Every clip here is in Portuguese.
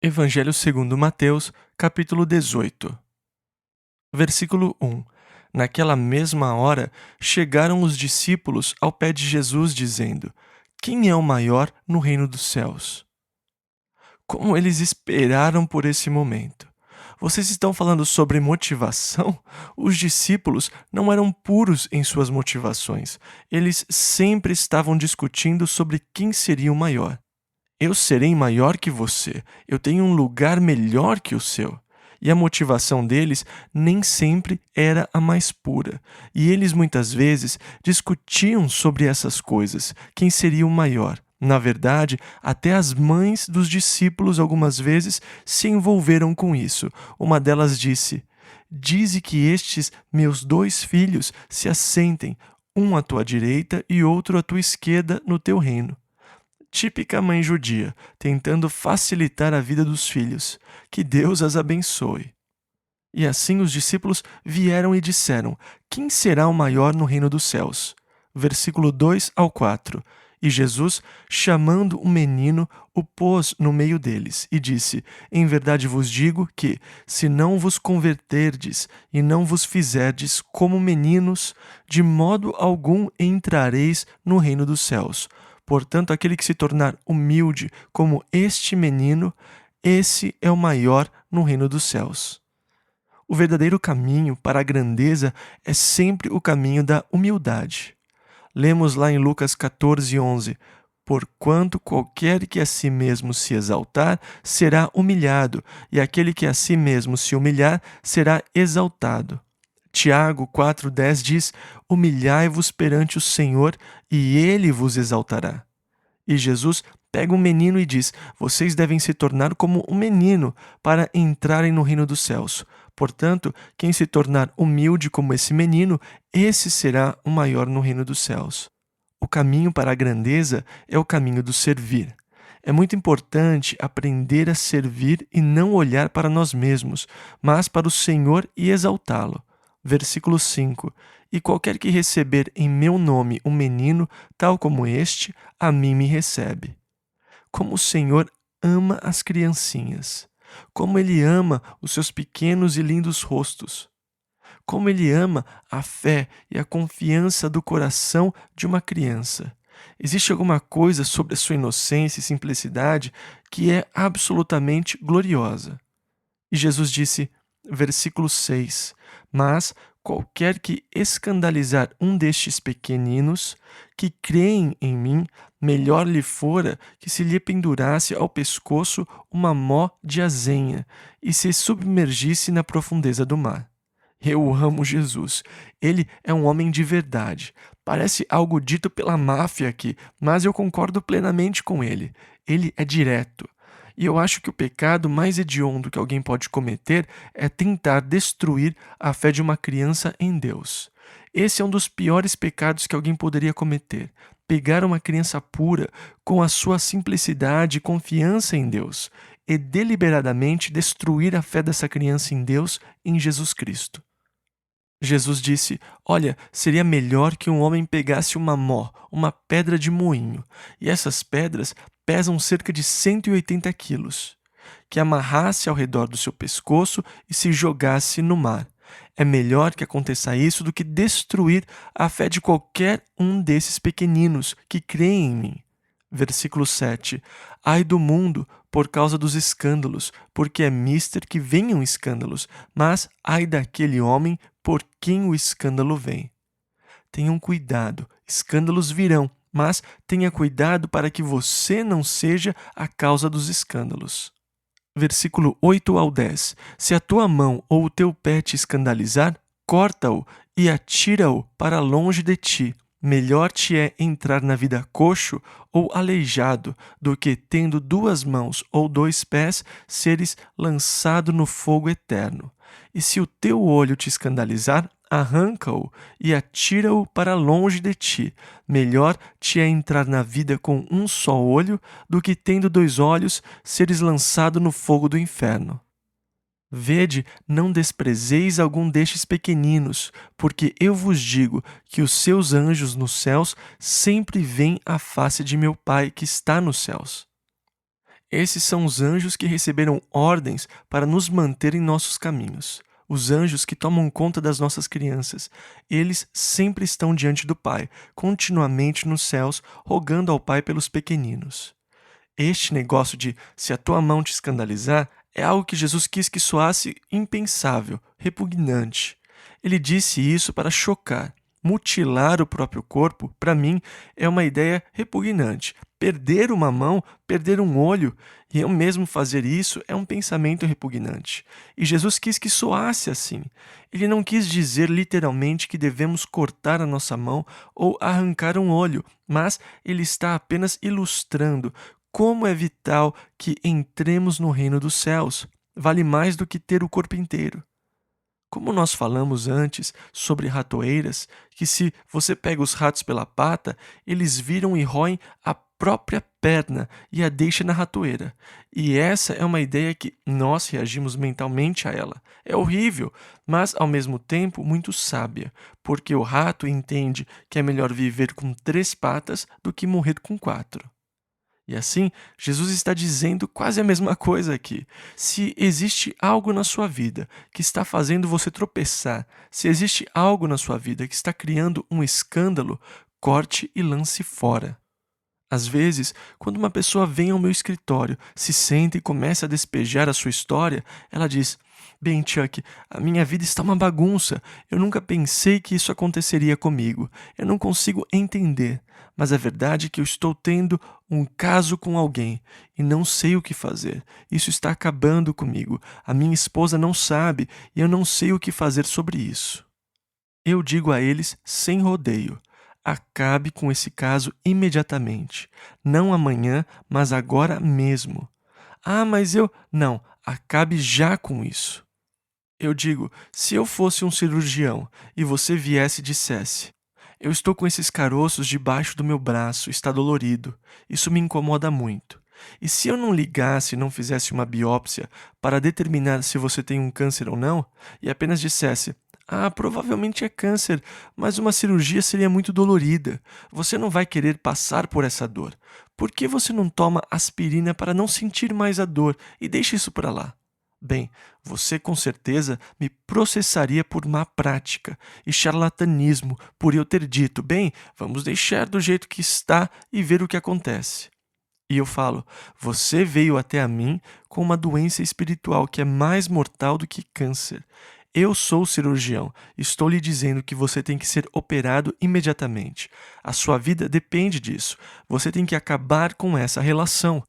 Evangelho segundo Mateus, capítulo 18. Versículo 1. Naquela mesma hora, chegaram os discípulos ao pé de Jesus, dizendo: Quem é o maior no reino dos céus? Como eles esperaram por esse momento. Vocês estão falando sobre motivação? Os discípulos não eram puros em suas motivações. Eles sempre estavam discutindo sobre quem seria o maior. Eu serei maior que você, eu tenho um lugar melhor que o seu. E a motivação deles nem sempre era a mais pura. E eles muitas vezes discutiam sobre essas coisas, quem seria o maior. Na verdade, até as mães dos discípulos algumas vezes se envolveram com isso. Uma delas disse: Dize que estes meus 2 filhos se assentem, um à tua direita e outro à tua esquerda no teu reino. Típica mãe judia, tentando facilitar a vida dos filhos. Que Deus as abençoe. E assim os discípulos vieram e disseram: Quem será o maior no reino dos céus? Versículo 2 ao 4. E Jesus, chamando um menino, o pôs no meio deles e disse: Em verdade vos digo que, se não vos converterdes e não vos fizerdes como meninos, de modo algum entrareis no reino dos céus. Portanto, aquele que se tornar humilde como este menino, esse é o maior no reino dos céus. O verdadeiro caminho para a grandeza é sempre o caminho da humildade. Lemos lá em Lucas 14:11, Porquanto qualquer que a si mesmo se exaltar, será humilhado, e aquele que a si mesmo se humilhar, será exaltado. Tiago 4:10 diz: Humilhai-vos perante o Senhor, e Ele vos exaltará. E Jesus pega um menino e diz: Vocês devem se tornar como um menino para entrarem no reino dos céus. Portanto, quem se tornar humilde como esse menino, esse será o maior no reino dos céus. O caminho para a grandeza é o caminho do servir. É muito importante aprender a servir e não olhar para nós mesmos, mas para o Senhor e exaltá-lo. Versículo 5. E qualquer que receber em meu nome um menino, tal como este, a mim me recebe. Como o Senhor ama as criancinhas. Como Ele ama os seus pequenos e lindos rostos. Como Ele ama a fé e a confiança do coração de uma criança. Existe alguma coisa sobre a sua inocência e simplicidade que é absolutamente gloriosa. E Jesus disse, versículo 6, Mas qualquer que escandalizar um destes pequeninos, que creem em mim, melhor lhe fora que se lhe pendurasse ao pescoço uma mó de azenha e se submergisse na profundeza do mar. Eu amo Jesus. Ele é um homem de verdade. Parece algo dito pela máfia aqui, mas eu concordo plenamente com ele. Ele é direto. E eu acho que o pecado mais hediondo que alguém pode cometer é tentar destruir a fé de uma criança em Deus. Esse é um dos piores pecados que alguém poderia cometer. Pegar uma criança pura, com a sua simplicidade e confiança em Deus, e deliberadamente destruir a fé dessa criança em Deus, em Jesus Cristo. Jesus disse: Olha, seria melhor que um homem pegasse uma mó, uma pedra de moinho, e essas pedras pesam cerca de 180 quilos, que amarrasse ao redor do seu pescoço e se jogasse no mar. É melhor que aconteça isso do que destruir a fé de qualquer um desses pequeninos que creem em mim. Versículo 7. Ai do mundo por causa dos escândalos, porque é mister que venham escândalos, mas ai daquele homem por quem o escândalo vem. Tenham cuidado, escândalos virão, mas tenha cuidado para que você não seja a causa dos escândalos. Versículo 8 ao 10. Se a tua mão ou o teu pé te escandalizar, corta-o e atira-o para longe de ti. Melhor te é entrar na vida coxo ou aleijado do que, tendo 2 mãos ou 2 pés, seres lançado no fogo eterno. E se o teu olho te escandalizar, arranca-o e atira-o para longe de ti. Melhor te é entrar na vida com um só olho do que, tendo 2 olhos, seres lançado no fogo do inferno. Vede, não desprezeis algum destes pequeninos, porque eu vos digo que os seus anjos nos céus sempre veem a face de meu Pai que está nos céus. Esses são os anjos que receberam ordens para nos manter em nossos caminhos. Os anjos que tomam conta das nossas crianças. Eles sempre estão diante do Pai, continuamente nos céus, rogando ao Pai pelos pequeninos. Este negócio de se a tua mão te escandalizar é algo que Jesus quis que soasse impensável, repugnante. Ele disse isso para chocar. Mutilar o próprio corpo, para mim, é uma ideia repugnante. Perder uma mão, perder um olho, e eu mesmo fazer isso é um pensamento repugnante. E Jesus quis que soasse assim. Ele não quis dizer literalmente que devemos cortar a nossa mão ou arrancar um olho, mas ele está apenas ilustrando como é vital que entremos no reino dos céus. Vale mais do que ter o corpo inteiro. Como nós falamos antes sobre ratoeiras, que se você pega os ratos pela pata, eles viram e roem a própria perna e a deixa na ratoeira. E essa é uma ideia que nós reagimos mentalmente a ela. É horrível, mas ao mesmo tempo muito sábia, porque o rato entende que é melhor viver com 3 patas do que morrer com 4. E assim, Jesus está dizendo quase a mesma coisa aqui. Se existe algo na sua vida que está fazendo você tropeçar, se existe algo na sua vida que está criando um escândalo, corte e lance fora. Às vezes, quando uma pessoa vem ao meu escritório, se senta e começa a despejar a sua história, ela diz: "Bem, Chuck, a minha vida está uma bagunça. Eu nunca pensei que isso aconteceria comigo. Eu não consigo entender. Mas a verdade é que eu estou tendo um caso com alguém e não sei o que fazer. Isso está acabando comigo. A minha esposa não sabe e eu não sei o que fazer sobre isso." Eu digo a eles sem rodeio: acabe com esse caso imediatamente. Não amanhã, mas agora mesmo. "Ah, mas eu..." Não, acabe já com isso. Eu digo, se eu fosse um cirurgião e você viesse e dissesse: "Eu estou com esses caroços debaixo do meu braço, está dolorido. Isso me incomoda muito." E se eu não ligasse e não fizesse uma biópsia para determinar se você tem um câncer ou não, e apenas dissesse: "Ah, provavelmente é câncer, mas uma cirurgia seria muito dolorida. Você não vai querer passar por essa dor. Por que você não toma aspirina para não sentir mais a dor e deixa isso para lá?" Bem, você com certeza me processaria por má prática e charlatanismo por eu ter dito: "Bem, vamos deixar do jeito que está e ver o que acontece." E eu falo: "Você veio até a mim com uma doença espiritual que é mais mortal do que câncer. Eu sou o cirurgião. Estou lhe dizendo que você tem que ser operado imediatamente. A sua vida depende disso. Você tem que acabar com essa relação.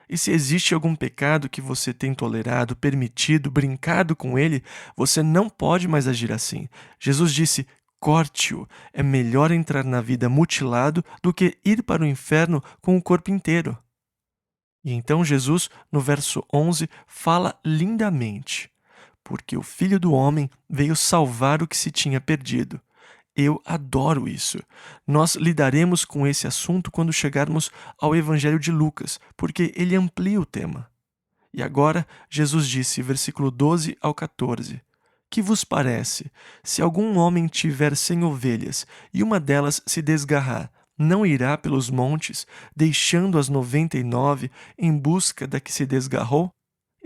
E se existe algum pecado que você tem tolerado, permitido, brincado com ele, você não pode mais agir assim." Jesus disse: "Corte-o. É melhor entrar na vida mutilado do que ir para o inferno com o corpo inteiro." E então Jesus, no verso 11, fala lindamente: "Porque o Filho do Homem veio salvar o que se tinha perdido." Eu adoro isso. Nós lidaremos com esse assunto quando chegarmos ao Evangelho de Lucas, porque ele amplia o tema. E agora, Jesus disse, versículo 12 ao 14: "Que vos parece? Se algum homem tiver 100 ovelhas e uma delas se desgarrar, não irá pelos montes, deixando as 99 em busca da que se desgarrou?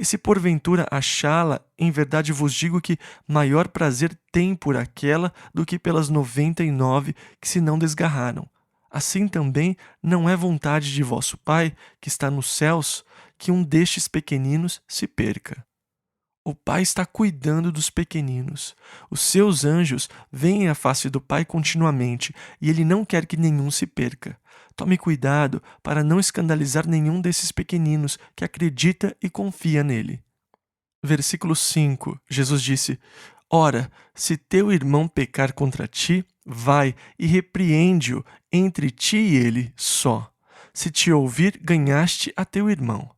E se porventura achá-la, em verdade vos digo que maior prazer tem por aquela do que pelas 99 que se não desgarraram. Assim também não é vontade de vosso Pai, que está nos céus, que um destes pequeninos se perca." O Pai está cuidando dos pequeninos. Os seus anjos veem a face do Pai continuamente e ele não quer que nenhum se perca. Tome cuidado para não escandalizar nenhum desses pequeninos que acredita e confia nele. Versículo 5, Jesus disse: "Ora, se teu irmão pecar contra ti, vai e repreende-o entre ti e ele só. Se te ouvir, ganhaste a teu irmão."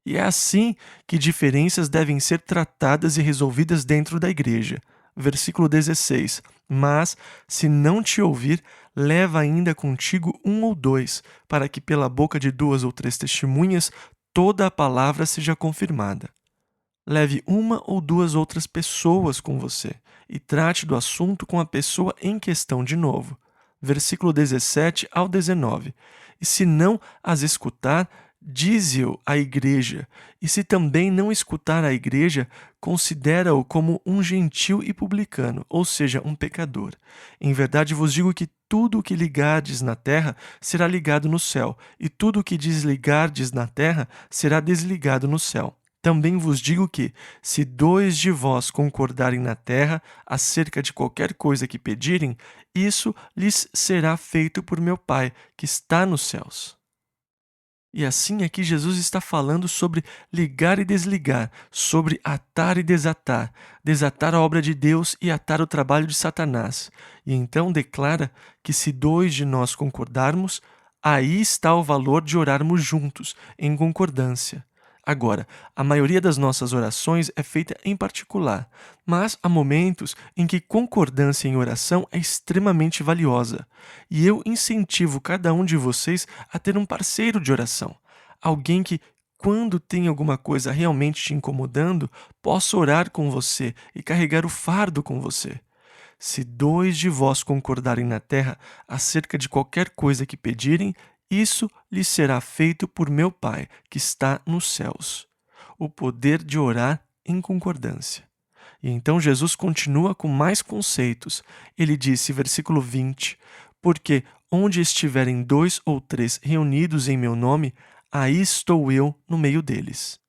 E é assim que diferenças devem ser tratadas e resolvidas dentro da igreja. Versículo 16. "Mas, se não te ouvir, leva ainda contigo 1 ou 2, para que pela boca de 2 ou 3 testemunhas toda a palavra seja confirmada." Leve 1 ou 2 outras pessoas com você e trate do assunto com a pessoa em questão de novo. Versículo 17 ao 19. "E se não as escutar, Dize-o à igreja, e se também não escutar a igreja, considera-o como um gentil e publicano, ou seja, um pecador. Em verdade vos digo que tudo o que ligardes na terra será ligado no céu, e tudo o que desligardes na terra será desligado no céu. Também vos digo que, se dois de vós concordarem na terra acerca de qualquer coisa que pedirem, isso lhes será feito por meu Pai, que está nos céus. E assim aqui Jesus está falando sobre ligar e desligar, sobre atar e desatar, desatar a obra de Deus e atar o trabalho de Satanás. E então declara que se dois de nós concordarmos, aí está o valor de orarmos juntos, em concordância. Agora, a maioria das nossas orações é feita em particular, mas há momentos em que concordância em oração é extremamente valiosa. E eu incentivo cada um de vocês a ter um parceiro de oração, alguém que, quando tem alguma coisa realmente te incomodando, possa orar com você e carregar o fardo com você. Se dois de vós concordarem na terra acerca de qualquer coisa que pedirem, isso lhes será feito por meu Pai, que está nos céus. O poder de orar em concordância. E então Jesus continua com mais conceitos. Ele disse, versículo 20, porque onde estiverem dois ou três reunidos em meu nome, aí estou eu no meio deles.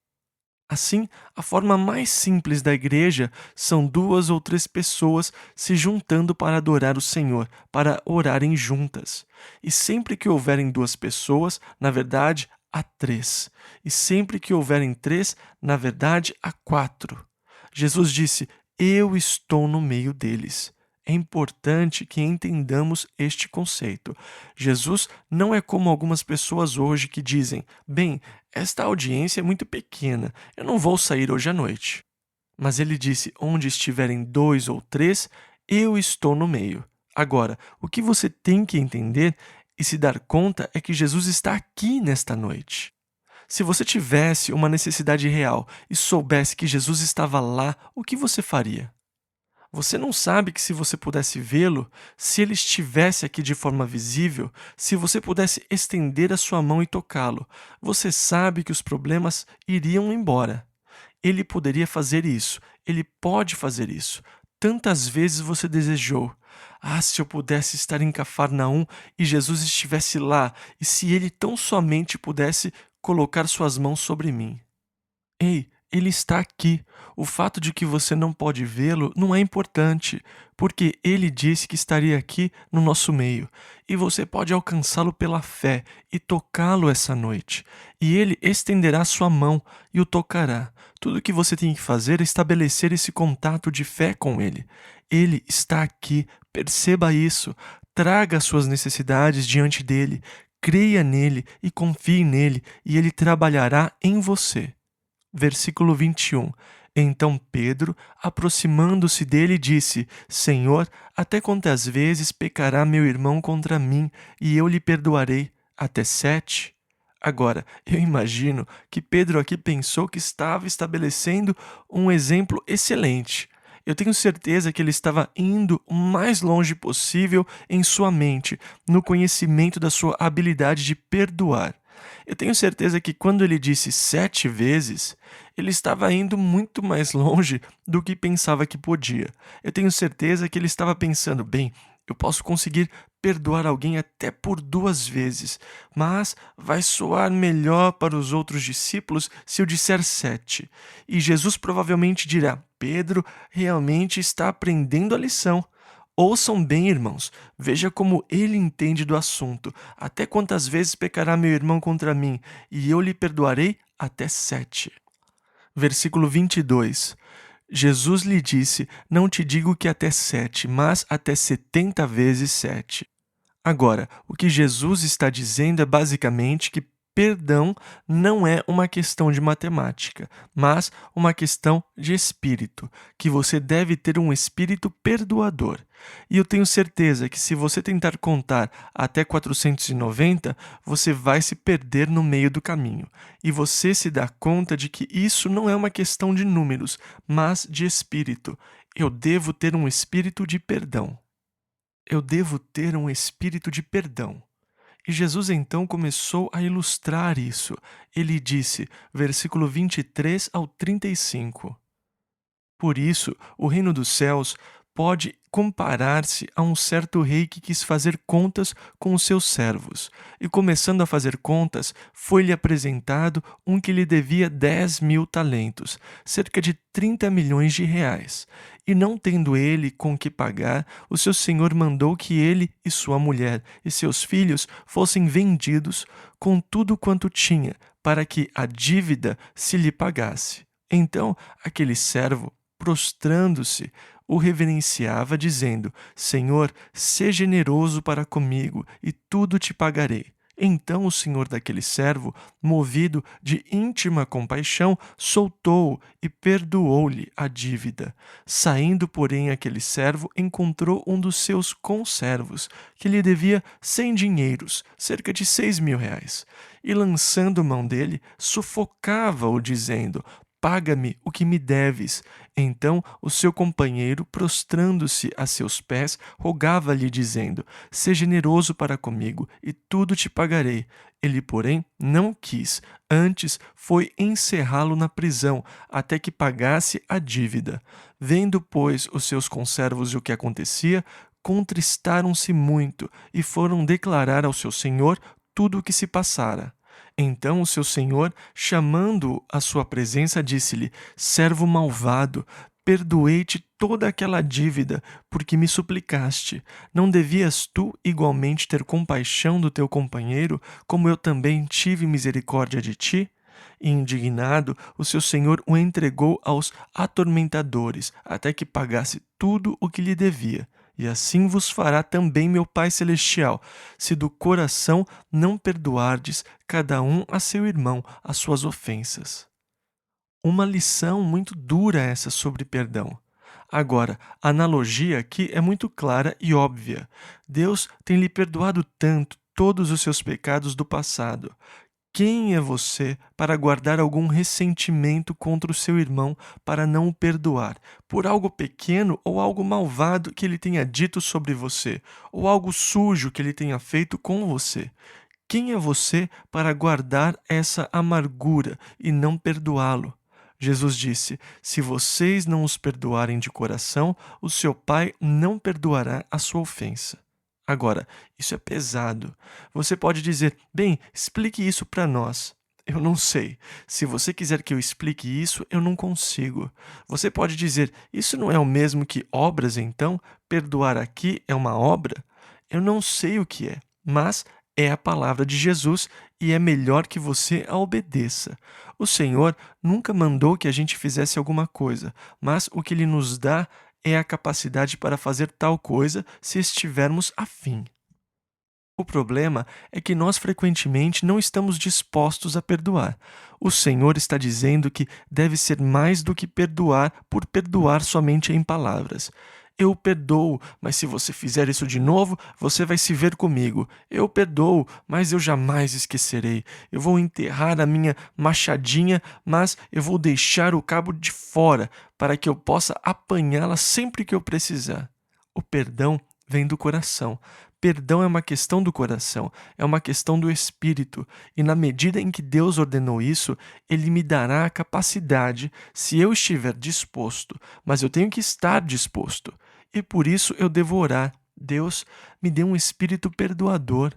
Assim, a forma mais simples da igreja são duas ou três pessoas se juntando para adorar o Senhor, para orarem juntas. E sempre que houverem duas pessoas, na verdade, há três. E sempre que houverem três, na verdade, há quatro. Jesus disse: Eu estou no meio deles. É importante que entendamos este conceito. Jesus não é como algumas pessoas hoje que dizem: bem, esta audiência é muito pequena, eu não vou sair hoje à noite. Mas ele disse: onde estiverem dois ou três, eu estou no meio. Agora, o que você tem que entender e se dar conta é que Jesus está aqui nesta noite. Se você tivesse uma necessidade real e soubesse que Jesus estava lá, o que você faria? Você não sabe que se você pudesse vê-lo, se ele estivesse aqui de forma visível, se você pudesse estender a sua mão e tocá-lo, você sabe que os problemas iriam embora. Ele poderia fazer isso, ele pode fazer isso. Tantas vezes você desejou: ah, se eu pudesse estar em Cafarnaum e Jesus estivesse lá, e se ele tão somente pudesse colocar suas mãos sobre mim. Ei, ele está aqui. O fato de que você não pode vê-lo não é importante, porque ele disse que estaria aqui no nosso meio, e você pode alcançá-lo pela fé e tocá-lo essa noite. E ele estenderá sua mão e o tocará. Tudo o que você tem que fazer é estabelecer esse contato de fé com ele. Ele está aqui, perceba isso. Traga as suas necessidades diante dele, creia nele e confie nele, e ele trabalhará em você. Versículo 21. Então Pedro, aproximando-se dele, disse: Senhor, até quantas vezes pecará meu irmão contra mim, e eu lhe perdoarei? Até 7? Agora, eu imagino que Pedro aqui pensou que estava estabelecendo um exemplo excelente. Eu tenho certeza que ele estava indo o mais longe possível em sua mente, no conhecimento da sua habilidade de perdoar. Eu tenho certeza que quando ele disse 7 vezes, ele estava indo muito mais longe do que pensava que podia. Eu tenho certeza que ele estava pensando: bem, eu posso conseguir perdoar alguém até por 2 vezes, mas vai soar melhor para os outros discípulos se eu disser 7. E Jesus provavelmente dirá: Pedro realmente está aprendendo a lição. Ouçam bem, irmãos, veja como ele entende do assunto. Até quantas vezes pecará meu irmão contra mim, e eu lhe perdoarei? Até 7. Versículo 22. Jesus lhe disse: Não te digo que até 7, mas até 70 vezes 7. Agora, o que Jesus está dizendo é basicamente que perdão não é uma questão de matemática, mas uma questão de espírito, que você deve ter um espírito perdoador. E eu tenho certeza que se você tentar contar até 490, você vai se perder no meio do caminho. E você se dá conta de que isso não é uma questão de números, mas de espírito. Eu devo ter um espírito de perdão. Eu devo ter um espírito de perdão. E Jesus então começou a ilustrar isso. Ele disse, versículo 23 ao 35. Por isso, o reino dos céus pode comparar-se a um certo rei que quis fazer contas com os seus servos. E começando a fazer contas, foi-lhe apresentado um que lhe devia 10.000 talentos, cerca de 30 milhões de reais. E não tendo ele com que pagar, o seu senhor mandou que ele e sua mulher e seus filhos fossem vendidos com tudo quanto tinha, para que a dívida se lhe pagasse. Então, aquele servo, prostrando-se, o reverenciava, dizendo: Senhor, sê generoso para comigo, e tudo te pagarei. Então o senhor daquele servo, movido de íntima compaixão, soltou-o e perdoou-lhe a dívida. Saindo, porém, aquele servo encontrou um dos seus conservos, que lhe devia 100 dinheiros, cerca de 6.000 reais, e lançando mão dele, sufocava-o, dizendo: Paga-me o que me deves. Então o seu companheiro, prostrando-se a seus pés, rogava-lhe, dizendo: Sê generoso para comigo, e tudo te pagarei. Ele, porém, não quis, antes foi encerrá-lo na prisão, até que pagasse a dívida. Vendo, pois, os seus conservos o que acontecia, contristaram-se muito, e foram declarar ao seu senhor tudo o que se passara. Então o seu senhor, chamando-o à sua presença, disse-lhe: Servo malvado, perdoei-te toda aquela dívida, porque me suplicaste. Não devias tu igualmente ter compaixão do teu companheiro, como eu também tive misericórdia de ti? E indignado, o seu senhor o entregou aos atormentadores, até que pagasse tudo o que lhe devia. E assim vos fará também meu Pai Celestial, se do coração não perdoardes cada um a seu irmão as suas ofensas. Uma lição muito dura essa sobre perdão. Agora, a analogia aqui é muito clara e óbvia. Deus tem lhe perdoado tanto todos os seus pecados do passado. Quem é você para guardar algum ressentimento contra o seu irmão para não o perdoar, por algo pequeno ou algo malvado que ele tenha dito sobre você, ou algo sujo que ele tenha feito com você? Quem é você para guardar essa amargura e não perdoá-lo? Jesus disse: Se vocês não os perdoarem de coração, o seu Pai não perdoará a sua ofensa. Agora, isso é pesado. Você pode dizer: bem, explique isso para nós. Eu não sei. Se você quiser que eu explique isso, eu não consigo. Você pode dizer: isso não é o mesmo que obras, então? Perdoar aqui é uma obra? Eu não sei o que é, mas é a palavra de Jesus e é melhor que você a obedeça. O Senhor nunca mandou que a gente fizesse alguma coisa, mas o que Ele nos dá é a capacidade para fazer tal coisa se estivermos afim. O problema é que nós frequentemente não estamos dispostos a perdoar. O Senhor está dizendo que deve ser mais do que perdoar por perdoar somente em palavras. Eu perdoo, mas se você fizer isso de novo, você vai se ver comigo. Eu perdoo, mas eu jamais esquecerei. Eu vou enterrar a minha machadinha, mas eu vou deixar o cabo de fora para que eu possa apanhá-la sempre que eu precisar. O perdão vem do coração. Perdão é uma questão do coração, é uma questão do espírito, e na medida em que Deus ordenou isso, Ele me dará a capacidade, se eu estiver disposto, mas eu tenho que estar disposto, e por isso eu devo orar. Deus, me dê um espírito perdoador.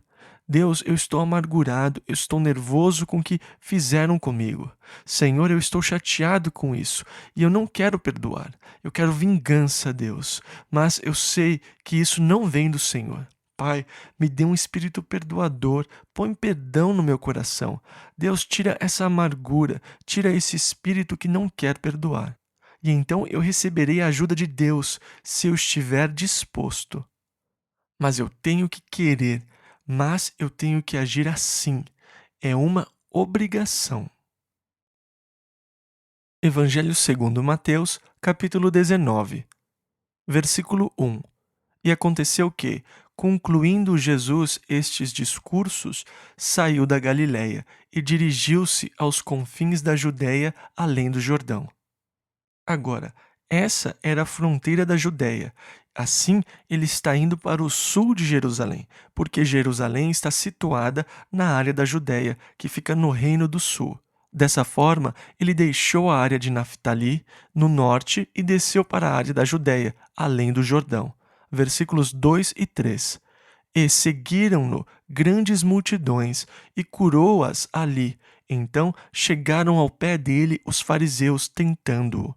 Deus, eu estou amargurado, eu estou nervoso com o que fizeram comigo. Senhor, eu estou chateado com isso e eu não quero perdoar. Eu quero vingança, Deus, mas eu sei que isso não vem do Senhor. Pai, me dê um espírito perdoador, põe perdão no meu coração. Deus, tira essa amargura, tira esse espírito que não quer perdoar. E então eu receberei a ajuda de Deus se eu estiver disposto. Mas eu tenho que querer, mas eu tenho que agir assim. É uma obrigação. Evangelho segundo Mateus, capítulo 19, versículo 1. E aconteceu que, concluindo Jesus estes discursos, saiu da Galiléia e dirigiu-se aos confins da Judéia, além do Jordão. Agora, essa era a fronteira da Judéia. Assim, ele está indo para o sul de Jerusalém, porque Jerusalém está situada na área da Judéia, que fica no Reino do Sul. Dessa forma, ele deixou a área de Naftali, no norte, e desceu para a área da Judéia, além do Jordão. Versículos 2 e 3. E seguiram-no grandes multidões, e curou-as ali. Então chegaram ao pé dele os fariseus, tentando-o.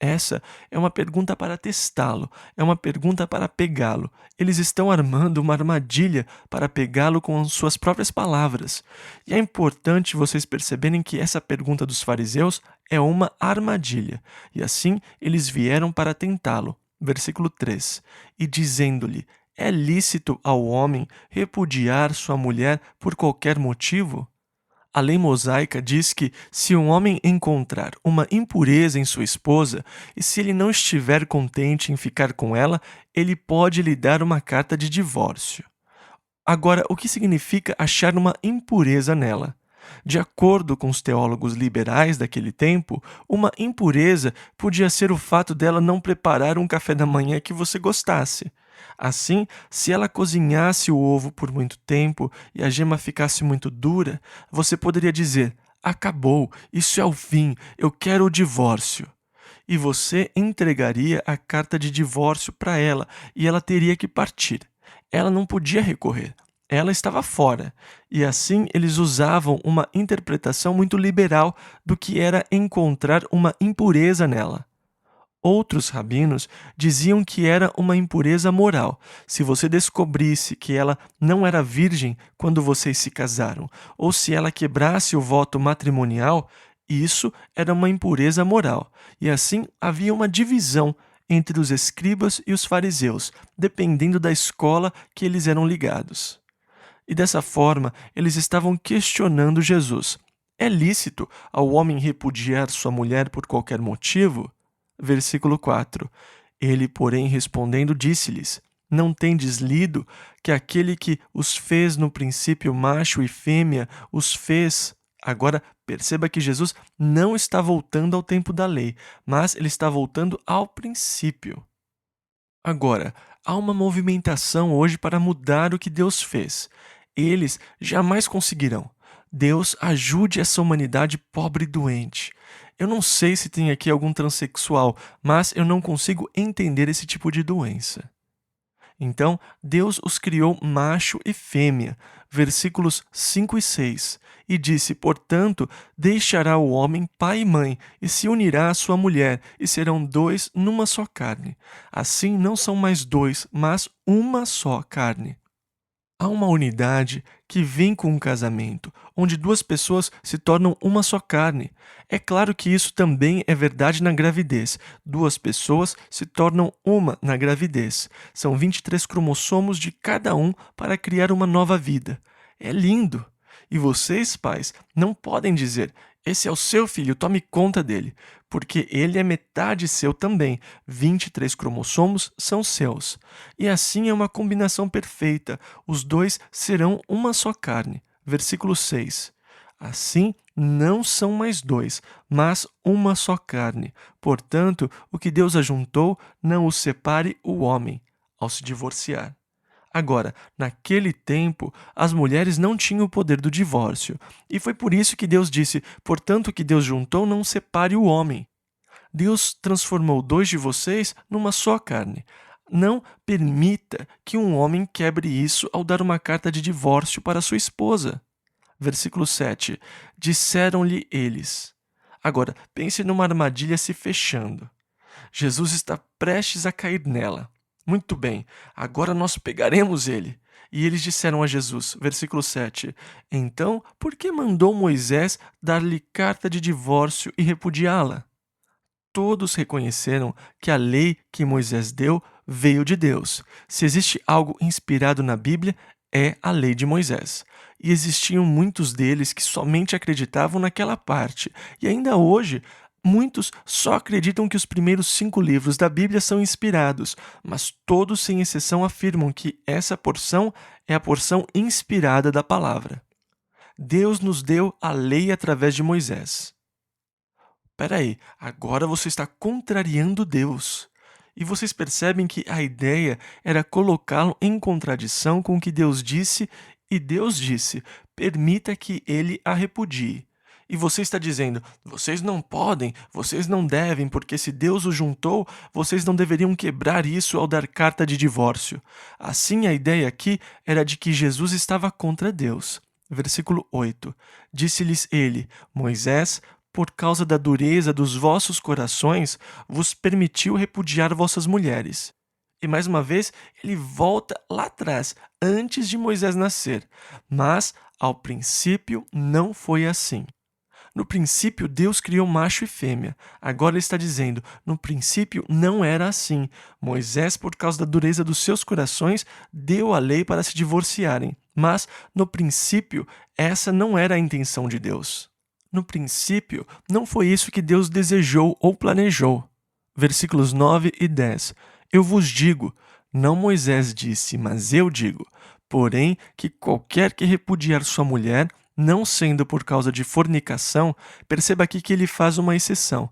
Essa é uma pergunta para testá-lo, é uma pergunta para pegá-lo. Eles estão armando uma armadilha para pegá-lo com as suas próprias palavras. E é importante vocês perceberem que essa pergunta dos fariseus é uma armadilha. E assim eles vieram para tentá-lo. Versículo 3. E dizendo-lhe: é lícito ao homem repudiar sua mulher por qualquer motivo? A lei mosaica diz que, se um homem encontrar uma impureza em sua esposa, e se ele não estiver contente em ficar com ela, ele pode lhe dar uma carta de divórcio. Agora, o que significa achar uma impureza nela? De acordo com os teólogos liberais daquele tempo, uma impureza podia ser o fato dela não preparar um café da manhã que você gostasse. Assim, se ela cozinhasse o ovo por muito tempo e a gema ficasse muito dura, você poderia dizer: acabou, isso é o fim, eu quero o divórcio. E você entregaria a carta de divórcio para ela e ela teria que partir. Ela não podia recorrer. Ela estava fora. E assim eles usavam uma interpretação muito liberal do que era encontrar uma impureza nela. Outros rabinos diziam que era uma impureza moral. Se você descobrisse que ela não era virgem quando vocês se casaram, ou se ela quebrasse o voto matrimonial, isso era uma impureza moral. E assim havia uma divisão entre os escribas e os fariseus, dependendo da escola que eles eram ligados. E dessa forma, eles estavam questionando Jesus. É lícito ao homem repudiar sua mulher por qualquer motivo? Versículo 4. Ele, porém, respondendo, disse-lhes: não tendes lido que aquele que os fez no princípio macho e fêmea os fez. Agora, perceba que Jesus não está voltando ao tempo da lei, mas ele está voltando ao princípio. Agora, há uma movimentação hoje para mudar o que Deus fez. Eles jamais conseguirão. Deus ajude essa humanidade pobre e doente. Eu não sei se tem aqui algum transexual, mas eu não consigo entender esse tipo de doença. Então, Deus os criou macho e fêmea, versículos 5 e 6, e disse: portanto, deixará o homem pai e mãe, e se unirá à sua mulher, e serão dois numa só carne. Assim não são mais dois, mas uma só carne. Há uma unidade que vem com um casamento, onde duas pessoas se tornam uma só carne. É claro que isso também é verdade na gravidez. Duas pessoas se tornam uma na gravidez. São 23 cromossomos de cada um para criar uma nova vida. É lindo! E vocês, pais, não podem dizer: esse é o seu filho, tome conta dele, porque ele é metade seu também. 23 cromossomos são seus. E assim é uma combinação perfeita. Os dois serão uma só carne. Versículo 6. Assim não são mais dois, mas uma só carne. Portanto, o que Deus ajuntou, não o separe o homem ao se divorciar. Agora, naquele tempo, as mulheres não tinham o poder do divórcio. E foi por isso que Deus disse: portanto, o que Deus juntou, não separe o homem. Deus transformou dois de vocês numa só carne. Não permita que um homem quebre isso ao dar uma carta de divórcio para sua esposa. Versículo 7. Disseram-lhe eles. Agora, pense numa armadilha se fechando. Jesus está prestes a cair nela. Muito bem, agora nós pegaremos ele. E eles disseram a Jesus, versículo 7, então, por que mandou Moisés dar-lhe carta de divórcio e repudiá-la? Todos reconheceram que a lei que Moisés deu veio de Deus. Se existe algo inspirado na Bíblia, é a lei de Moisés. E existiam muitos deles que somente acreditavam naquela parte. E ainda hoje, muitos só acreditam que os primeiros 5 livros da Bíblia são inspirados, mas todos, sem exceção, afirmam que essa porção é a porção inspirada da palavra. Deus nos deu a lei através de Moisés. Peraí, agora você está contrariando Deus. E vocês percebem que a ideia era colocá-lo em contradição com o que Deus disse, e Deus disse: permita que ele a repudie. E você está dizendo: vocês não podem, vocês não devem, porque se Deus o juntou, vocês não deveriam quebrar isso ao dar carta de divórcio. Assim, a ideia aqui era de que Jesus estava contra Deus. Versículo 8: Disse-lhes ele: Moisés, por causa da dureza dos vossos corações, vos permitiu repudiar vossas mulheres. E mais uma vez, ele volta lá atrás, antes de Moisés nascer. Mas, ao princípio, não foi assim. No princípio, Deus criou macho e fêmea. Agora ele está dizendo: no princípio não era assim. Moisés, por causa da dureza dos seus corações, deu a lei para se divorciarem. Mas, no princípio, essa não era a intenção de Deus. No princípio, não foi isso que Deus desejou ou planejou. Versículos 9 e 10. Eu vos digo, não Moisés disse, mas eu digo, porém, que qualquer que repudiar sua mulher, não sendo por causa de fornicação, perceba aqui que ele faz uma exceção,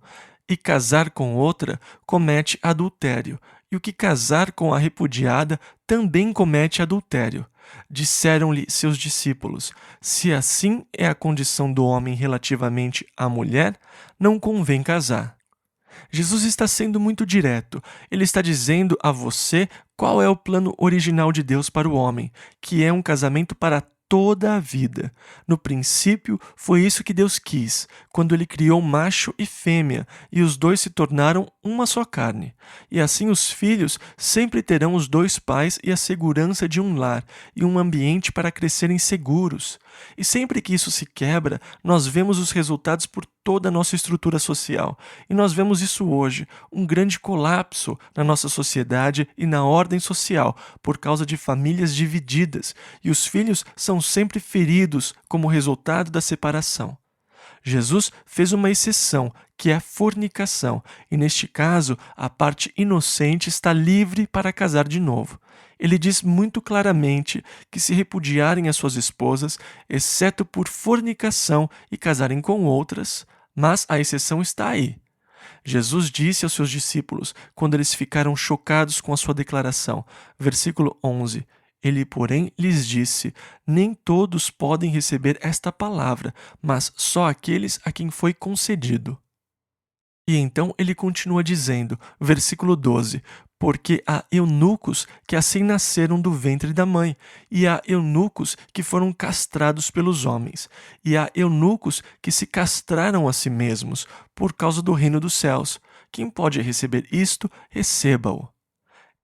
e casar com outra comete adultério, e o que casar com a repudiada também comete adultério. Disseram-lhe seus discípulos: se assim é a condição do homem relativamente à mulher, não convém casar. Jesus está sendo muito direto. Ele está dizendo a você qual é o plano original de Deus para o homem, que é um casamento para toda a vida. No princípio, foi isso que Deus quis, quando ele criou macho e fêmea, e os dois se tornaram uma só carne. E assim os filhos sempre terão os dois pais e a segurança de um lar, e um ambiente para crescerem seguros. E sempre que isso se quebra, nós vemos os resultados por toda a nossa estrutura social. E nós vemos isso hoje, um grande colapso na nossa sociedade e na ordem social, por causa de famílias divididas, e os filhos são sempre feridos como resultado da separação. Jesus fez uma exceção, que é a fornicação, e neste caso, a parte inocente está livre para casar de novo. Ele diz muito claramente que se repudiarem as suas esposas, exceto por fornicação e casarem com outras, mas a exceção está aí. Jesus disse aos seus discípulos, quando eles ficaram chocados com a sua declaração, versículo 11, ele, porém, lhes disse: nem todos podem receber esta palavra, mas só aqueles a quem foi concedido. E então ele continua dizendo, versículo 12, porque há eunucos que assim nasceram do ventre da mãe, e há eunucos que foram castrados pelos homens, e há eunucos que se castraram a si mesmos, por causa do reino dos céus. Quem pode receber isto, receba-o.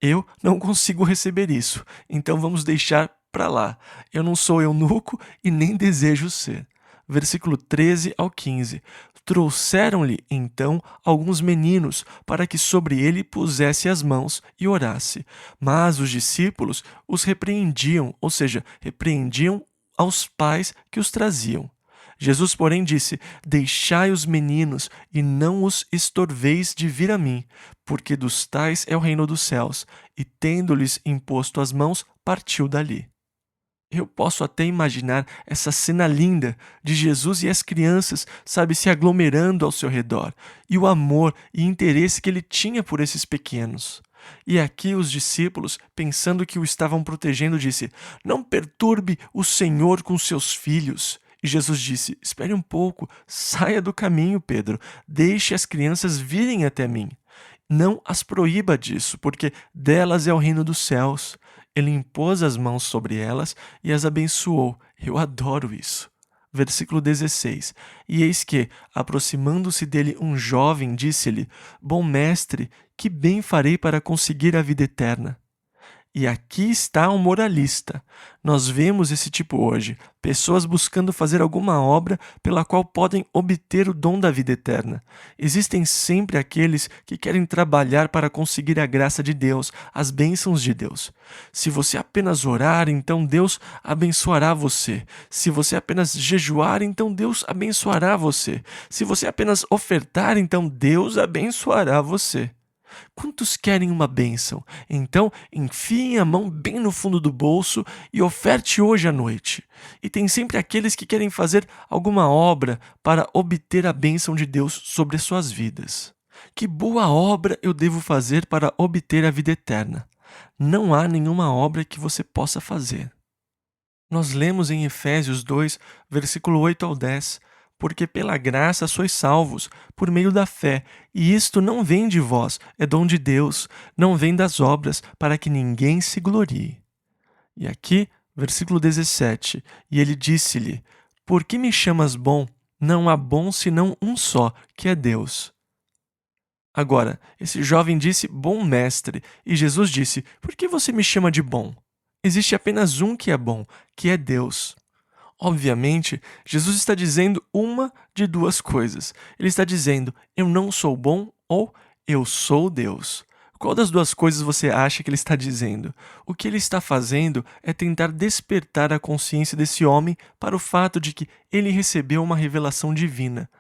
Eu não consigo receber isso, então vamos deixar para lá. Eu não sou eunuco e nem desejo ser. Versículo 13 ao 15. Trouxeram-lhe, então, alguns meninos, para que sobre ele pusesse as mãos e orasse. Mas os discípulos os repreendiam, ou seja, repreendiam aos pais que os traziam. Jesus, porém, disse: deixai os meninos e não os estorveis de vir a mim, porque dos tais é o reino dos céus. E tendo-lhes imposto as mãos, partiu dali. Eu posso até imaginar essa cena linda de Jesus e as crianças, sabe, se aglomerando ao seu redor, e o amor e interesse que ele tinha por esses pequenos. E aqui os discípulos, pensando que o estavam protegendo, disse: não perturbe o Senhor com seus filhos. E Jesus disse: espere um pouco, saia do caminho, Pedro, deixe as crianças virem até mim. Não as proíba disso, porque delas é o reino dos céus. Ele impôs as mãos sobre elas e as abençoou. Eu adoro isso. Versículo 16. E eis que, aproximando-se dele um jovem, disse-lhe: bom mestre, que bem farei para conseguir a vida eterna? E aqui está um moralista. Nós vemos esse tipo hoje, pessoas buscando fazer alguma obra pela qual podem obter o dom da vida eterna. Existem sempre aqueles que querem trabalhar para conseguir a graça de Deus, as bênçãos de Deus. Se você apenas orar, então Deus abençoará você. Se você apenas jejuar, então Deus abençoará você. Se você apenas ofertar, então Deus abençoará você. Quantos querem uma bênção? Então, enfiem a mão bem no fundo do bolso e oferte hoje à noite. E tem sempre aqueles que querem fazer alguma obra para obter a bênção de Deus sobre as suas vidas. Que boa obra eu devo fazer para obter a vida eterna? Não há nenhuma obra que você possa fazer. Nós lemos em Efésios 2, versículo 8 ao 10, porque pela graça sois salvos, por meio da fé, e isto não vem de vós, é dom de Deus, não vem das obras, para que ninguém se glorie. E aqui, versículo 17, e ele disse-lhe, por que me chamas bom? Não há bom senão um só, que é Deus. Agora, esse jovem disse, bom mestre, e Jesus disse, por que você me chama de bom? Existe apenas um que é bom, que é Deus. Obviamente, Jesus está dizendo uma de duas coisas. Ele está dizendo, eu não sou bom ou eu sou Deus. Qual das duas coisas você acha que ele está dizendo? O que ele está fazendo é tentar despertar a consciência desse homem para o fato de que ele recebeu uma revelação divina.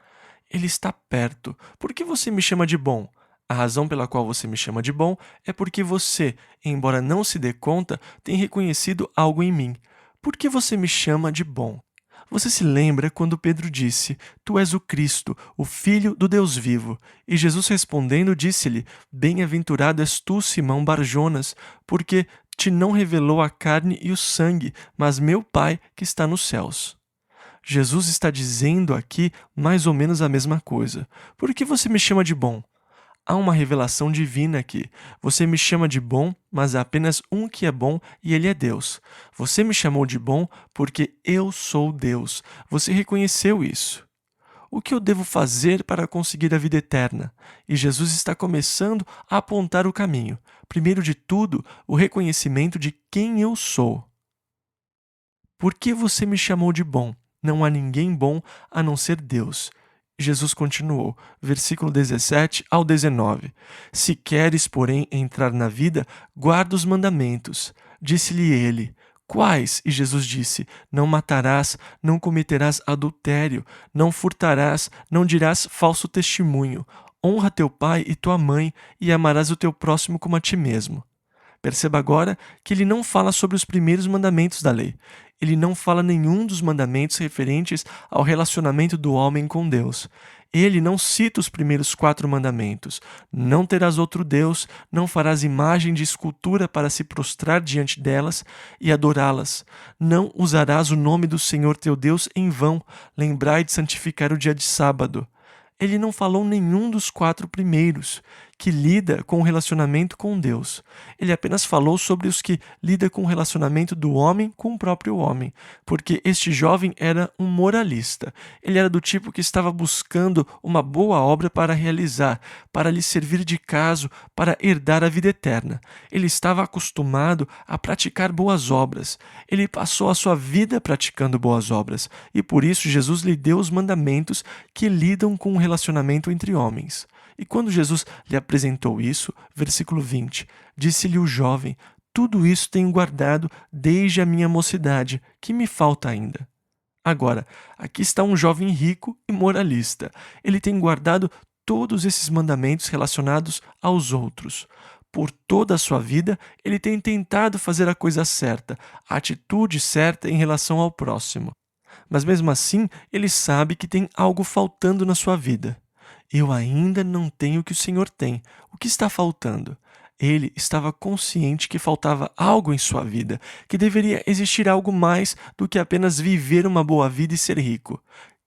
Ele está perto. Por que você me chama de bom? A razão pela qual você me chama de bom é porque você, embora não se dê conta, tem reconhecido algo em mim. Por que você me chama de bom? Você se lembra quando Pedro disse, Tu és o Cristo, o Filho do Deus vivo. E Jesus respondendo disse-lhe, Bem-aventurado és tu, Simão Barjonas, porque te não revelou a carne e o sangue, mas meu Pai que está nos céus. Jesus está dizendo aqui mais ou menos a mesma coisa. Por que você me chama de bom? Há uma revelação divina aqui. Você me chama de bom, mas há apenas um que é bom e ele é Deus. Você me chamou de bom porque eu sou Deus. Você reconheceu isso. O que eu devo fazer para conseguir a vida eterna? E Jesus está começando a apontar o caminho. Primeiro de tudo, o reconhecimento de quem eu sou. Por que você me chamou de bom? Não há ninguém bom a não ser Deus. Jesus continuou, versículo 17 ao 19. Se queres, porém, entrar na vida, guarda os mandamentos. Disse-lhe ele, quais? E Jesus disse, não matarás, não cometerás adultério, não furtarás, não dirás falso testemunho. Honra teu pai e tua mãe, e amarás o teu próximo como a ti mesmo. Perceba agora que ele não fala sobre os primeiros mandamentos da lei. Ele não fala nenhum dos mandamentos referentes ao relacionamento do homem com Deus. Ele não cita os primeiros 4 mandamentos. Não terás outro Deus, não farás imagem de escultura para se prostrar diante delas e adorá-las. Não usarás o nome do Senhor teu Deus em vão. Lembrai de santificar o dia de sábado. Ele não falou nenhum dos 4 primeiros, que lida com o relacionamento com Deus. Ele apenas falou sobre os que lida com o relacionamento do homem com o próprio homem, porque este jovem era um moralista. Ele era do tipo que estava buscando uma boa obra para realizar, para lhe servir de caso, para herdar a vida eterna. Ele estava acostumado a praticar boas obras. Ele passou a sua vida praticando boas obras, e por isso Jesus lhe deu os mandamentos que lidam com o relacionamento entre homens. E quando Jesus lhe apresentou isso, versículo 20, disse-lhe o jovem, tudo isso tenho guardado desde a minha mocidade, que me falta ainda? Agora, aqui está um jovem rico e moralista. Ele tem guardado todos esses mandamentos relacionados aos outros. Por toda a sua vida, ele tem tentado fazer a coisa certa, a atitude certa em relação ao próximo. Mas mesmo assim, ele sabe que tem algo faltando na sua vida. Eu ainda não tenho o que o Senhor tem. O que está faltando? Ele estava consciente que faltava algo em sua vida, que deveria existir algo mais do que apenas viver uma boa vida e ser rico.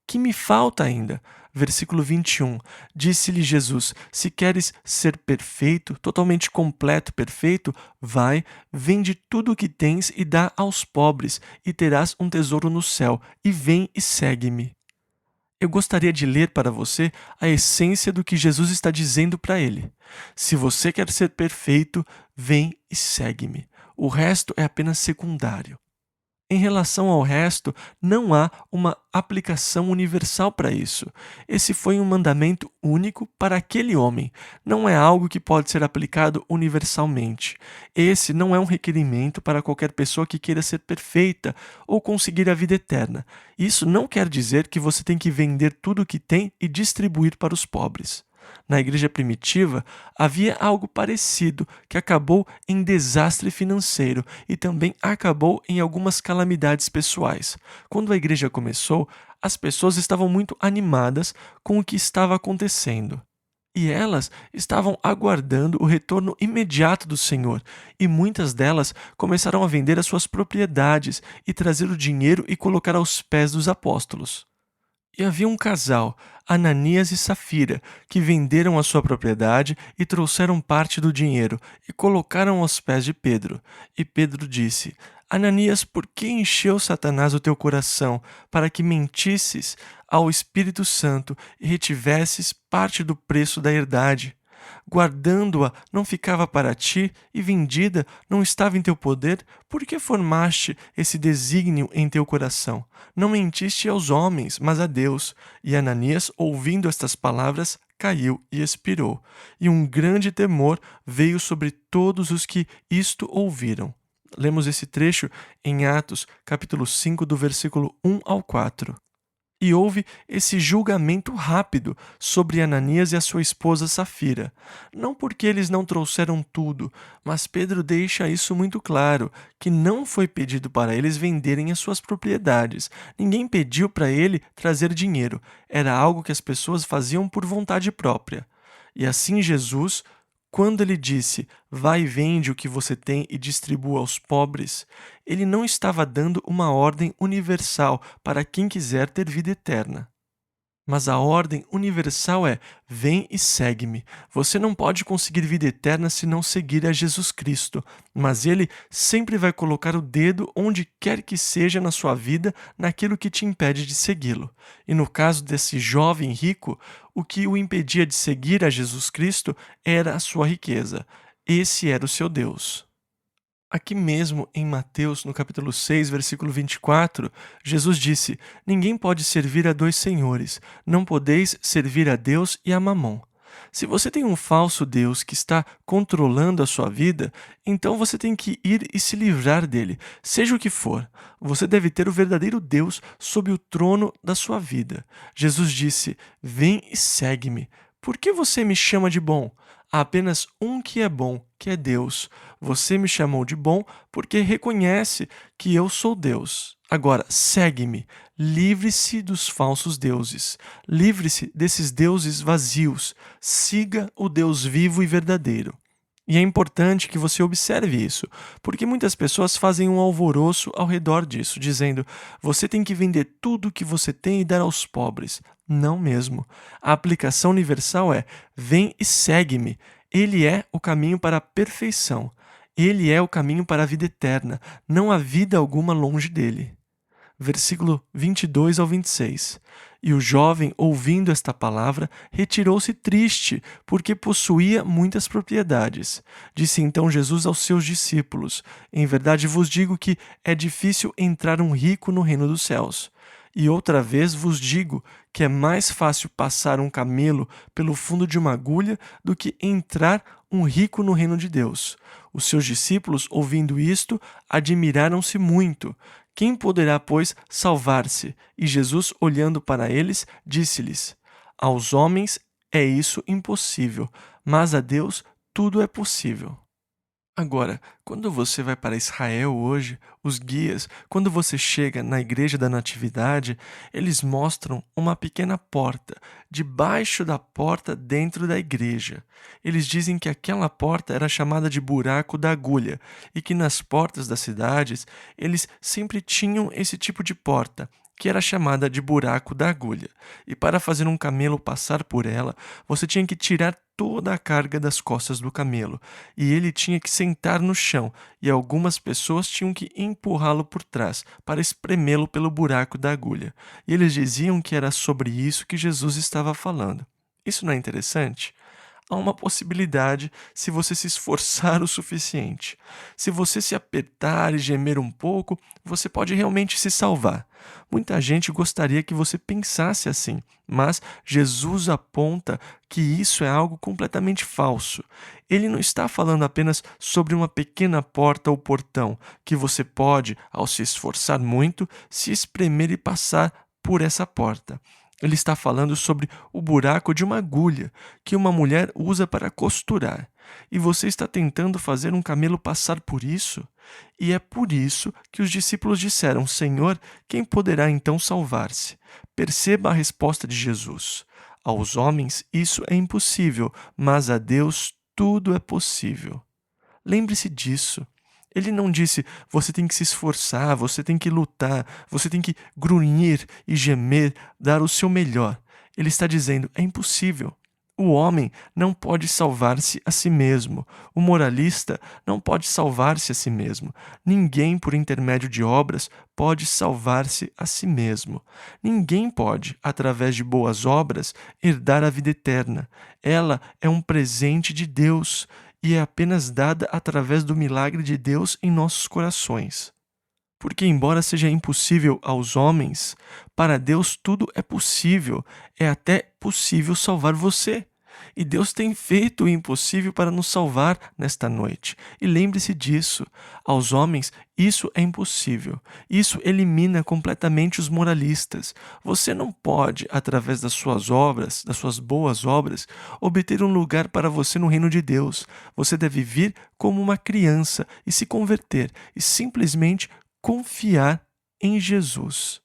Que me falta ainda? Versículo 21. Disse-lhe Jesus, se queres ser perfeito, totalmente completo, perfeito, vai, vende tudo o que tens e dá aos pobres, e terás um tesouro no céu, e vem e segue-me. Eu gostaria de ler para você a essência do que Jesus está dizendo para ele. Se você quer ser perfeito, vem e segue-me. O resto é apenas secundário. Em relação ao resto, não há uma aplicação universal para isso. Esse foi um mandamento único para aquele homem. Não é algo que pode ser aplicado universalmente. Esse não é um requerimento para qualquer pessoa que queira ser perfeita ou conseguir a vida eterna. Isso não quer dizer que você tem que vender tudo o que tem e distribuir para os pobres. Na igreja primitiva, havia algo parecido que acabou em desastre financeiro e também acabou em algumas calamidades pessoais. Quando a igreja começou, as pessoas estavam muito animadas com o que estava acontecendo. E elas estavam aguardando o retorno imediato do Senhor, e muitas delas começaram a vender as suas propriedades e trazer o dinheiro e colocar aos pés dos apóstolos. E havia um casal, Ananias e Safira, que venderam a sua propriedade e trouxeram parte do dinheiro e colocaram aos pés de Pedro. E Pedro disse: Ananias, por que encheu Satanás o teu coração para que mentisses ao Espírito Santo e retivesses parte do preço da herdade? Guardando-a não ficava para ti, e vendida não estava em teu poder? Por que formaste esse desígnio em teu coração? Não mentiste aos homens, mas a Deus. E Ananias, ouvindo estas palavras, caiu e expirou. E um grande temor veio sobre todos os que isto ouviram. Lemos esse trecho em Atos, capítulo 5, do versículo 1 ao 4. E houve esse julgamento rápido sobre Ananias e a sua esposa Safira. Não porque eles não trouxeram tudo, mas Pedro deixa isso muito claro, que não foi pedido para eles venderem as suas propriedades. Ninguém pediu para ele trazer dinheiro. Era algo que as pessoas faziam por vontade própria. E assim Jesus, quando ele disse, vai e vende o que você tem e distribua aos pobres, ele não estava dando uma ordem universal para quem quiser ter vida eterna. Mas a ordem universal é: vem e segue-me. Você não pode conseguir vida eterna se não seguir a Jesus Cristo, mas Ele sempre vai colocar o dedo onde quer que seja na sua vida naquilo que te impede de segui-lo. E no caso desse jovem rico, o que o impedia de seguir a Jesus Cristo era a sua riqueza. Esse era o seu Deus. Aqui mesmo em Mateus, no capítulo 6, versículo 24, Jesus disse: Ninguém pode servir a dois senhores, não podeis servir a Deus e a Mamon. Se você tem um falso Deus que está controlando a sua vida, então você tem que ir e se livrar dele, seja o que for. Você deve ter o verdadeiro Deus sob o trono da sua vida. Jesus disse: Vem e segue-me. Por que você me chama de bom? Há apenas um que é bom, que é Deus. Você me chamou de bom porque reconhece que eu sou Deus. Agora, segue-me. Livre-se dos falsos deuses. Livre-se desses deuses vazios. Siga o Deus vivo e verdadeiro. E é importante que você observe isso, porque muitas pessoas fazem um alvoroço ao redor disso, dizendo: você tem que vender tudo o que você tem e dar aos pobres. Não mesmo. A aplicação universal é: vem e segue-me. Ele é o caminho para a perfeição. Ele é o caminho para a vida eterna. Não há vida alguma longe dele. Versículo 22 ao 26. E o jovem, ouvindo esta palavra, retirou-se triste, porque possuía muitas propriedades. Disse então Jesus aos seus discípulos: Em verdade vos digo que é difícil entrar um rico no reino dos céus. E outra vez vos digo que é mais fácil passar um camelo pelo fundo de uma agulha do que entrar um rico no reino de Deus. Os seus discípulos, ouvindo isto, admiraram-se muito. Quem poderá, pois, salvar-se? E Jesus, olhando para eles, disse-lhes: Aos homens é isso impossível, mas a Deus tudo é possível. Agora, quando você vai para Israel hoje, os guias, quando você chega na Igreja da Natividade, eles mostram uma pequena porta, debaixo da porta dentro da igreja. Eles dizem que aquela porta era chamada de buraco da agulha e que nas portas das cidades eles sempre tinham esse tipo de porta, que era chamada de buraco da agulha. E para fazer um camelo passar por ela, você tinha que tirar toda a carga das costas do camelo, e ele tinha que sentar no chão, e algumas pessoas tinham que empurrá-lo por trás para espremê-lo pelo buraco da agulha. E eles diziam que era sobre isso que Jesus estava falando. Isso não é interessante? Há uma possibilidade se você se esforçar o suficiente. Se você se apertar e gemer um pouco, você pode realmente se salvar. Muita gente gostaria que você pensasse assim, mas Jesus aponta que isso é algo completamente falso. Ele não está falando apenas sobre uma pequena porta ou portão que você pode, ao se esforçar muito, se espremer e passar por essa porta. Ele está falando sobre o buraco de uma agulha que uma mulher usa para costurar. E você está tentando fazer um camelo passar por isso? E é por isso que os discípulos disseram: Senhor, quem poderá então salvar-se? Perceba a resposta de Jesus. Aos homens isso é impossível, mas a Deus tudo é possível. Lembre-se disso. Ele não disse, você tem que se esforçar, você tem que lutar, você tem que grunhir e gemer, dar o seu melhor. Ele está dizendo, é impossível. O homem não pode salvar-se a si mesmo. O moralista não pode salvar-se a si mesmo. Ninguém, por intermédio de obras, pode salvar-se a si mesmo. Ninguém pode, através de boas obras, herdar a vida eterna. Ela é um presente de Deus e é apenas dada através do milagre de Deus em nossos corações. Porque, embora seja impossível aos homens, para Deus tudo é possível, é até possível salvar você. E Deus tem feito o impossível para nos salvar nesta noite. E lembre-se disso. Aos homens, isso é impossível. Isso elimina completamente os moralistas. Você não pode, através das suas obras, das suas boas obras, obter um lugar para você no reino de Deus. Você deve vir como uma criança e se converter e simplesmente confiar em Jesus.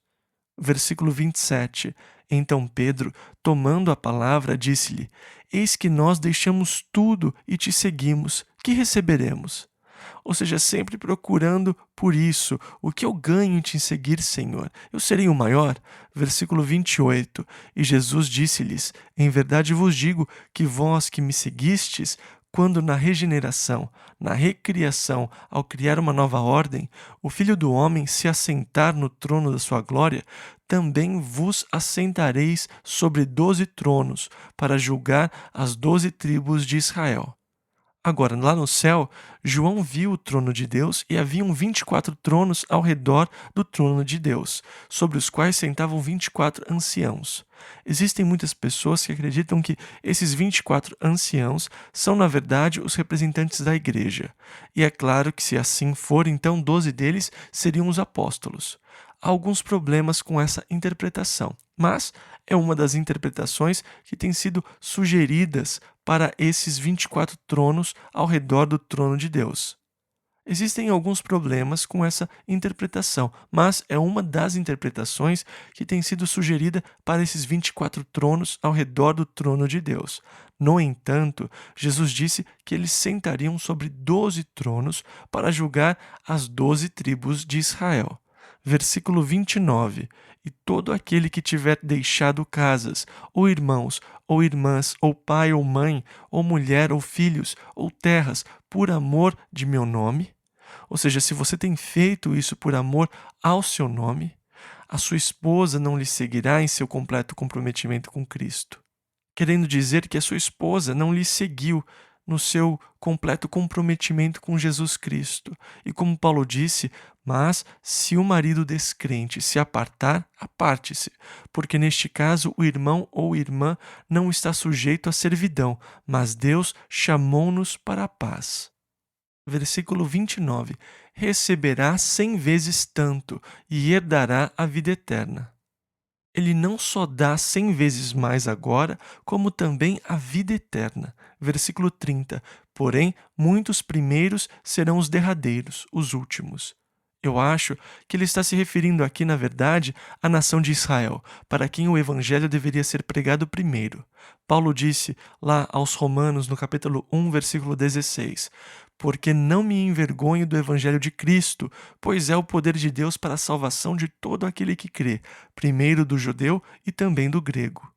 Versículo 27. Então Pedro, tomando a palavra, disse-lhe: Eis que nós deixamos tudo e te seguimos. Que receberemos? Ou seja, sempre procurando por isso. O que eu ganho em te seguir, Senhor? Eu serei o maior? Versículo 28. E Jesus disse-lhes: Em verdade vos digo que vós que me seguistes, quando na regeneração, na recriação, ao criar uma nova ordem, o Filho do Homem se assentar no trono da sua glória, também vos assentareis sobre 12 tronos, para julgar as 12 tribos de Israel. Agora, lá no céu, João viu o trono de Deus e haviam 24 tronos ao redor do trono de Deus, sobre os quais sentavam 24 anciãos. Existem muitas pessoas que acreditam que esses 24 anciãos são, na verdade, os representantes da igreja. E é claro que, se assim for, então 12 deles seriam os apóstolos. Há alguns problemas com essa interpretação, mas é uma das interpretações que tem sido sugeridas para esses 24 tronos ao redor do trono de Deus. Existem alguns problemas com essa interpretação, mas é uma das interpretações que tem sido sugerida para esses 24 tronos ao redor do trono de Deus. No entanto, Jesus disse que eles sentariam sobre 12 tronos para julgar as 12 tribos de Israel. Versículo 29. E todo aquele que tiver deixado casas, ou irmãos, ou irmãs, ou pai ou mãe, ou mulher ou filhos, ou terras, por amor de meu nome, ou seja, se você tem feito isso por amor ao seu nome, a sua esposa não lhe seguirá em seu completo comprometimento com Cristo. Querendo dizer que a sua esposa não lhe seguiu no seu completo comprometimento com Jesus Cristo. E como Paulo disse, mas se o marido descrente se apartar, aparte-se, porque neste caso o irmão ou irmã não está sujeito à servidão, mas Deus chamou-nos para a paz. Versículo 29. Receberá 100 vezes tanto e herdará a vida eterna. Ele não só dá 100 vezes mais agora, como também a vida eterna. Versículo 30. Porém, muitos primeiros serão os derradeiros, os últimos. Eu acho que ele está se referindo aqui, na verdade, à nação de Israel, para quem o evangelho deveria ser pregado primeiro. Paulo disse lá aos Romanos, no capítulo 1, versículo 16, porque não me envergonho do evangelho de Cristo, pois é o poder de Deus para a salvação de todo aquele que crê, primeiro do judeu e também do grego.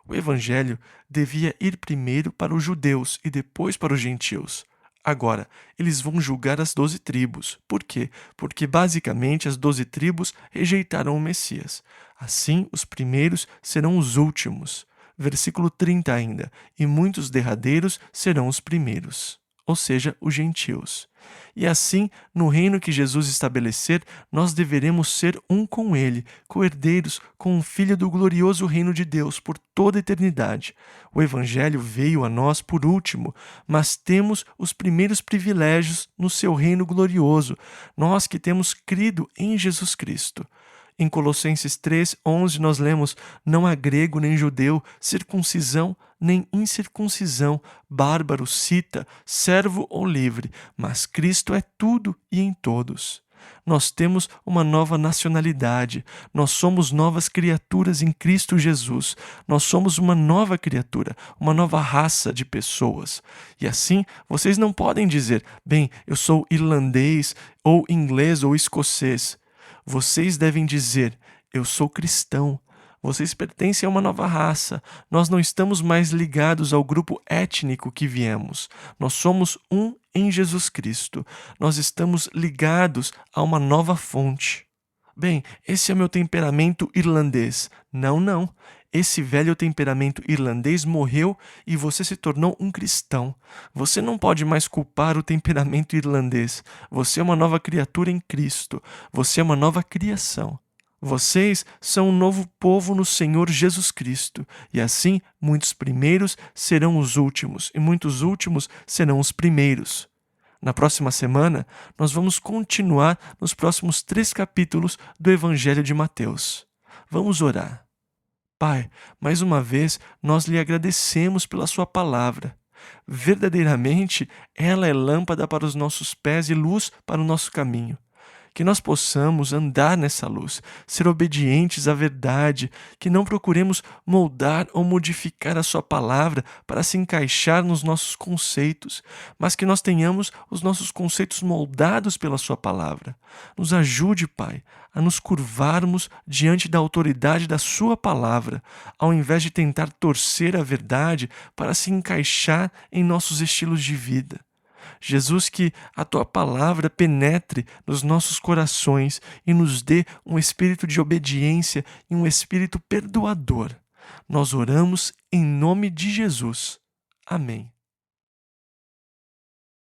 O evangelho devia ir primeiro para os judeus e depois para os gentios. Agora, eles vão julgar as 12 tribos. Por quê? Porque basicamente as 12 tribos rejeitaram o Messias. Assim, os primeiros serão os últimos. Versículo 30 ainda. E muitos derradeiros serão os primeiros, ou seja, os gentios. E assim, no reino que Jesus estabelecer, nós deveremos ser um com ele, co-herdeiros com o Filho do glorioso reino de Deus por toda a eternidade. O Evangelho veio a nós por último, mas temos os primeiros privilégios no seu reino glorioso, nós que temos crido em Jesus Cristo. Em Colossenses 3:11 nós lemos: não há grego nem judeu, circuncisão nem incircuncisão, bárbaro, cita, servo ou livre, mas Cristo é tudo e em todos. Nós temos uma nova nacionalidade. Nós somos novas criaturas em Cristo Jesus. Nós somos uma nova criatura, uma nova raça de pessoas. E assim, vocês não podem dizer, bem, eu sou irlandês, ou inglês, ou escocês. Vocês devem dizer, eu sou cristão. Vocês pertencem a uma nova raça. Nós não estamos mais ligados ao grupo étnico que viemos. Nós somos um em Jesus Cristo. Nós estamos ligados a uma nova fonte. Bem, esse é meu temperamento irlandês. Não, não. Esse velho temperamento irlandês morreu e você se tornou um cristão. Você não pode mais culpar o temperamento irlandês. Você é uma nova criatura em Cristo. Você é uma nova criação. Vocês são um novo povo no Senhor Jesus Cristo, e assim muitos primeiros serão os últimos, e muitos últimos serão os primeiros. Na próxima semana, nós vamos continuar nos próximos 3 capítulos do Evangelho de Mateus. Vamos orar. Pai, mais uma vez nós lhe agradecemos pela sua palavra. Verdadeiramente, ela é lâmpada para os nossos pés e luz para o nosso caminho. Que nós possamos andar nessa luz, ser obedientes à verdade, que não procuremos moldar ou modificar a sua palavra para se encaixar nos nossos conceitos, mas que nós tenhamos os nossos conceitos moldados pela sua palavra. Nos ajude, Pai, a nos curvarmos diante da autoridade da sua palavra, ao invés de tentar torcer a verdade para se encaixar em nossos estilos de vida. Jesus, que a Tua palavra penetre nos nossos corações e nos dê um espírito de obediência e um espírito perdoador. Nós oramos em nome de Jesus. Amém.